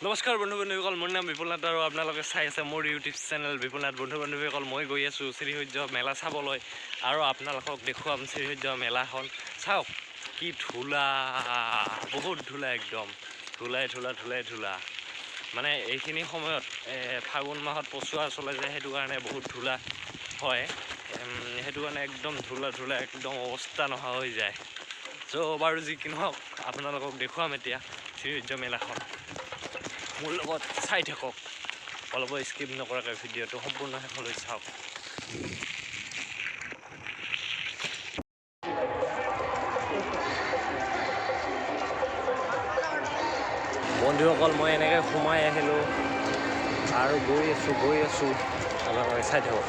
নমস্কাৰ বন্ধু বান্ধৱীসকল, মোৰ নাম বিপুল নাথ আৰু আপোনালোকে চাই আছে মোৰ ইউটিউব চেনেল বিপুল নাথ। বন্ধু বান্ধৱীসকল, মই গৈ আছোঁ শ্ৰীসূৰ্য মেলা চাবলৈ আৰু আপোনালোকক দেখুৱাম শ্ৰীসূৰ্য মেলাখন। চাওক কি ধূলা, বহুত ধূলা, একদম ধূলা। মানে এইখিনি সময়ত ফাগুন মাহত পচোৱা চলে যে, সেইটো কাৰণে বহুত ধূলা হয়। সেইটো কাৰণে একদম ধূলা একদম অৱস্থা নোহোৱা হৈ যায়। চ' বাৰু যি কি নহওক, আপোনালোকক দেখুৱাম এতিয়া শ্ৰীসূৰ্য মেলাখন। মোৰ লগত চাই থাকক, অলপ স্কিপ নকৰাকৈ ভিডিঅ'টো সম্পূৰ্ণ শেষলৈ চাওক। বন্ধুসকল, মই এনেকৈ সোমাই আহিলোঁ আৰু গৈ আছোঁ আপোনালোকে চাই থাকক।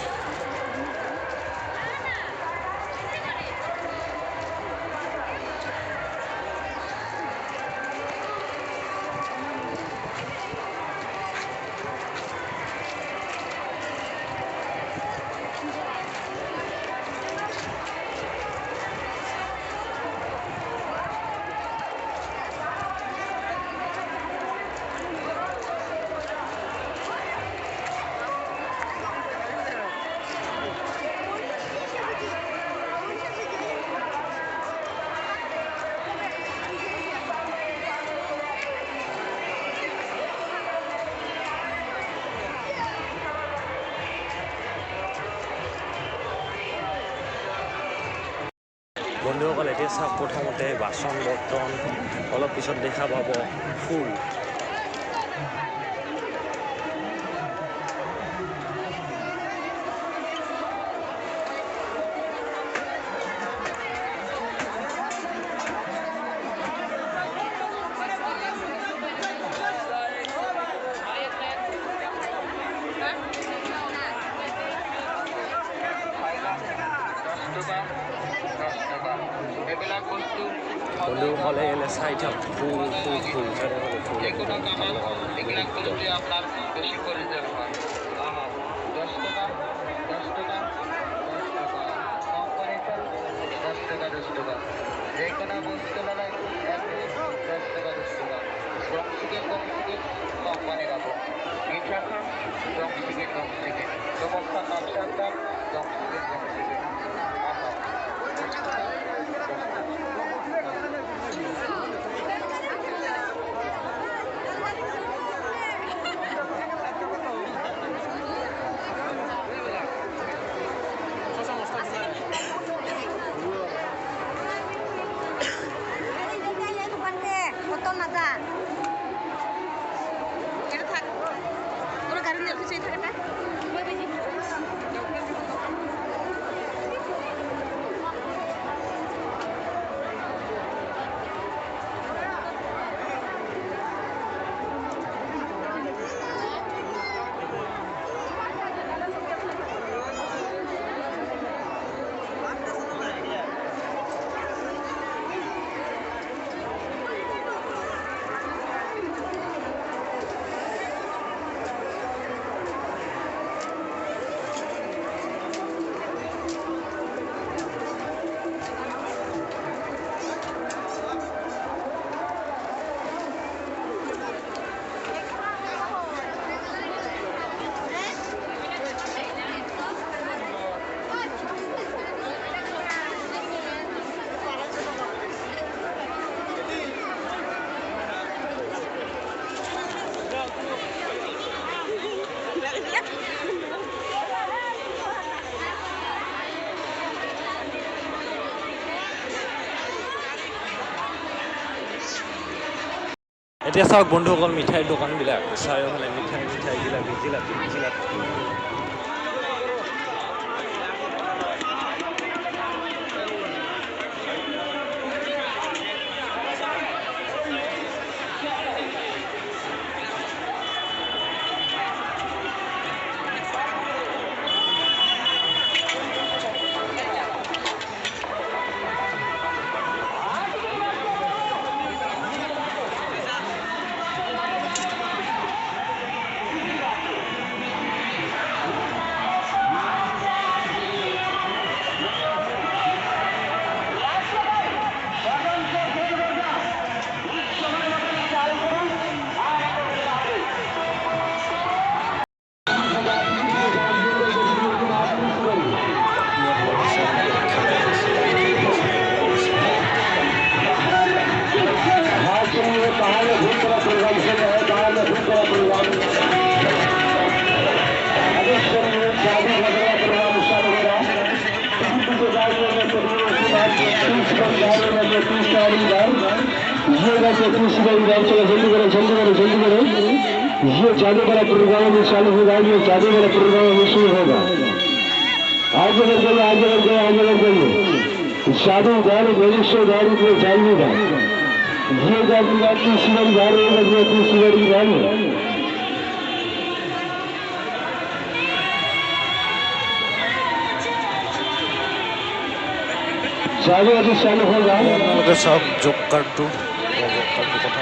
বন্ধুসকল, এতিয়া চাওক, প্ৰথমতে বাচন বৰ্তন, অলপ পিছত দেখা পাব ফুল। বন্ধুসকল, এলে চাই থাক, ফুল চাৰিওফালে ফুল, একদম ভাল লগা দৃশ্য। আপনার বেশি প্রয়োজন হয় 10 টাকা 10 টাকা 10 টাকা কম করে 10 টাকা 10 টাকা যে কোনো বস্তু হলে 10 টাকা 10 টাকা রং চিকেন কম করে রাখো মিঠা খান রং চিকেন সমস্ত নকশার দাম রং চিকেন আহা 10 টাকা 10 টাকা। এতিয়া চাওক বন্ধুসকল, মিঠাইৰ দোকানবিলাক চাৰিওফালে মিঠাই জিলাপি। प्रोग्राम चल रहा है, बाहर में खूब बड़ा प्रोग्राम शादी वगैरह प्रोग्राम चालू हो रहा है। गाड़ियों में 30 ये वैसे 30 गाड़ी चलो जल्दी करो जल्दी करो जल्दी करो। ये जादू वाला प्रोग्राम में चालू होगा, ये जादू वाला प्रोग्राम में शुरू होगा। आगे बढ़ गए आगे बढ़ गए आगे बढ़ गए। जादू गाड़ी रजिस्टर गाड़ी को जाएगा, ये गाड़ी तीसरी गाड़ी गाड़ी होगा, तीसरी गाड़ी गाड़ी जादू अभी चालू होगा। আপোনালোকে চাওক জব কাৰ্ডটো কথা